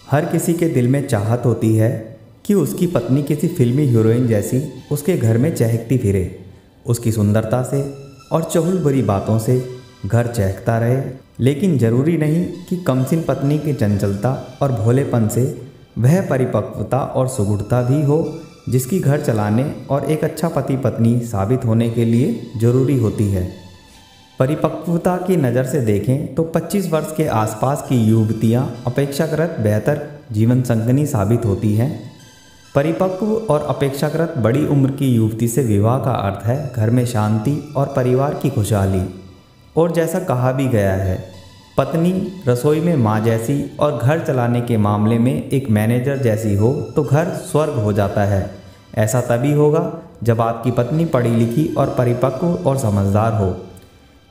हर किसी के दिल में चाहत होती है कि उसकी पत्नी किसी फिल्मी हीरोइन जैसी उसके घर में चहकती फिरे। उसकी सुंदरता से और चहुल भरी बातों से घर चहकता रहे। लेकिन ज़रूरी नहीं कि कमसिन पत्नी की चंचलता और भोलेपन से वह परिपक्वता और सुगुढ़ता भी हो जिसकी घर चलाने और एक अच्छा पति पत्नी साबित होने के लिए ज़रूरी होती है। परिपक्वता की नज़र से देखें तो 25 वर्ष के आसपास की युवतियाँ अपेक्षाकृत बेहतर जीवन संगनी साबित होती हैं। परिपक्व और अपेक्षाकृत बड़ी उम्र की युवती से विवाह का अर्थ है घर में शांति और परिवार की खुशहाली। और जैसा कहा भी गया है, पत्नी रसोई में माँ जैसी और घर चलाने के मामले में एक मैनेजर जैसी हो तो घर स्वर्ग हो जाता है। ऐसा तभी होगा जब आपकी पत्नी पढ़ी लिखी और परिपक्व और समझदार हो।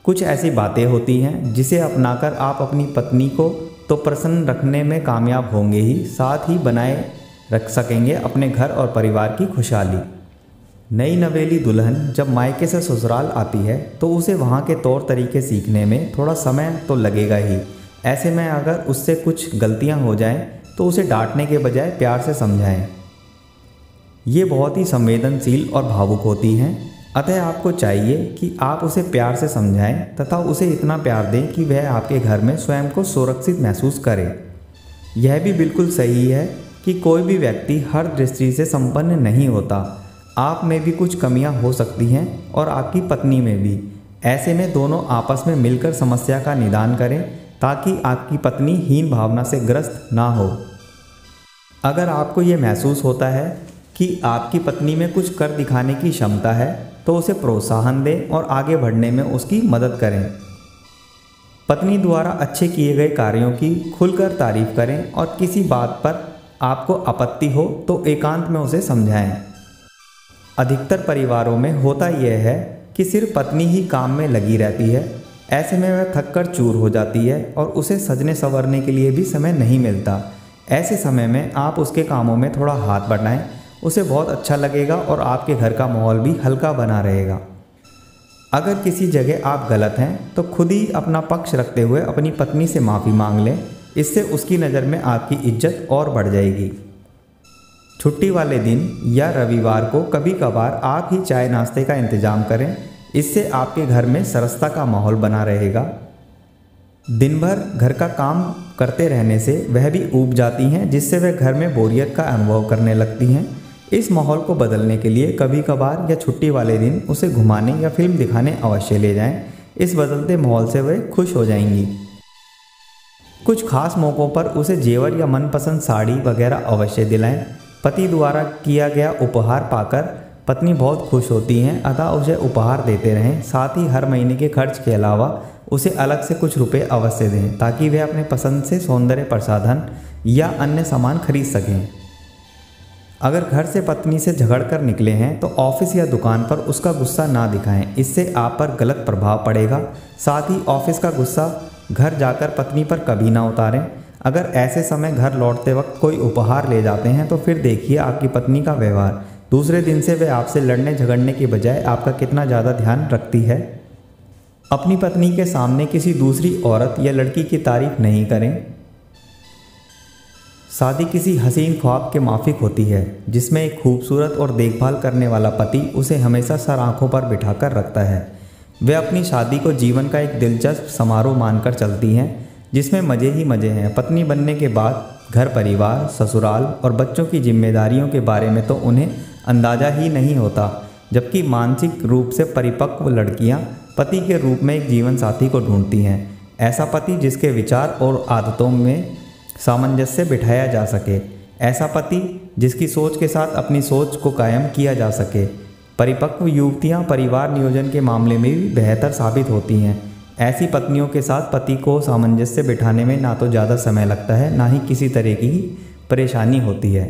कुछ ऐसी बातें होती हैं जिसे अपनाकर आप अपनी पत्नी को तो प्रसन्न रखने में कामयाब होंगे ही, साथ ही बनाए रख सकेंगे अपने घर और परिवार की खुशहाली। नई नवेली दुल्हन जब मायके से ससुराल आती है तो उसे वहाँ के तौर तरीके सीखने में थोड़ा समय तो लगेगा ही। ऐसे में अगर उससे कुछ गलतियाँ हो जाएं तो उसे डांटने के बजाय प्यार से समझाएं। ये बहुत ही संवेदनशील और भावुक होती हैं, अतः आपको चाहिए कि आप उसे प्यार से समझाएं तथा उसे इतना प्यार दें कि वह आपके घर में स्वयं को सुरक्षित महसूस करे। यह भी बिल्कुल सही है कि कोई भी व्यक्ति हर दृष्टि से संपन्न नहीं होता। आप में भी कुछ कमियां हो सकती हैं और आपकी पत्नी में भी। ऐसे में दोनों आपस में मिलकर समस्या का निदान करें ताकि आपकी पत्नी हीन भावना से ग्रस्त ना हो। अगर आपको ये महसूस होता है कि आपकी पत्नी में कुछ कर दिखाने की क्षमता है तो उसे प्रोत्साहन दें और आगे बढ़ने में उसकी मदद करें। पत्नी द्वारा अच्छे किए गए कार्यों की खुलकर तारीफ करें और किसी बात पर आपको आपत्ति हो तो एकांत में उसे समझाएं। अधिकतर परिवारों में होता यह है कि सिर्फ पत्नी ही काम में लगी रहती है। ऐसे में वह थक कर चूर हो जाती है और उसे सजने संवरने के लिए भी समय नहीं मिलता। ऐसे समय में आप उसके कामों में थोड़ा हाथ बटाएं, उसे बहुत अच्छा लगेगा और आपके घर का माहौल भी हल्का बना रहेगा। अगर किसी जगह आप गलत हैं तो खुद ही अपना पक्ष रखते हुए अपनी पत्नी से माफ़ी मांग लें। इससे उसकी नज़र में आपकी इज्जत और बढ़ जाएगी। छुट्टी वाले दिन या रविवार को कभी कभार आप ही चाय नाश्ते का इंतज़ाम करें। इससे आपके घर में सरसता का माहौल बना रहेगा। दिन भर घर का काम करते रहने से वह भी ऊब जाती हैं, जिससे वह घर में बोरियत का अनुभव करने लगती हैं। इस माहौल को बदलने के लिए कभी कभार या छुट्टी वाले दिन उसे घुमाने या फिल्म दिखाने अवश्य ले जाएं। इस बदलते माहौल से वह खुश हो जाएंगी। कुछ खास मौक़ों पर उसे जेवर या मनपसंद साड़ी वगैरह अवश्य दिलाएं। पति द्वारा किया गया उपहार पाकर पत्नी बहुत खुश होती हैं, अतः उसे उपहार देते रहें। साथ ही हर महीने के खर्च के अलावा उसे अलग से कुछ रुपए अवश्य दें ताकि वह अपने पसंद से सौंदर्य प्रसाधन या अन्य सामान खरीद सकें। अगर घर से पत्नी से झगड़ कर निकले हैं तो ऑफिस या दुकान पर उसका गुस्सा ना दिखाएं, इससे आप पर गलत प्रभाव पड़ेगा। साथ ही ऑफिस का गुस्सा घर जाकर पत्नी पर कभी ना उतारें। अगर ऐसे समय घर लौटते वक्त कोई उपहार ले जाते हैं तो फिर देखिए आपकी पत्नी का व्यवहार। दूसरे दिन से वह आपसे लड़ने झगड़ने के बजाय आपका कितना ज़्यादा ध्यान रखती है। अपनी पत्नी के सामने किसी दूसरी औरत या लड़की की तारीफ नहीं करें। शादी किसी हसीन ख्वाब के माफिक होती है जिसमें एक खूबसूरत और देखभाल करने वाला पति उसे हमेशा सर आंखों पर बिठाकर रखता है। वे अपनी शादी को जीवन का एक दिलचस्प समारोह मानकर चलती हैं जिसमें मज़े ही मज़े हैं। पत्नी बनने के बाद घर परिवार, ससुराल और बच्चों की जिम्मेदारियों के बारे में तो उन्हें अंदाज़ा ही नहीं होता, जबकि मानसिक रूप से परिपक्व लड़कियां पति के रूप में एक जीवन साथी को ढूंढती हैं। ऐसा पति जिसके विचार और आदतों में सामंजस्य बिठाया जा सके। ऐसा पति जिसकी सोच के साथ अपनी सोच को कायम किया जा सके। परिपक्व युवतियां परिवार नियोजन के मामले में भी बेहतर साबित होती हैं। ऐसी पत्नियों के साथ पति को सामंजस्य बिठाने में ना तो ज़्यादा समय लगता है, ना ही किसी तरह की परेशानी होती है।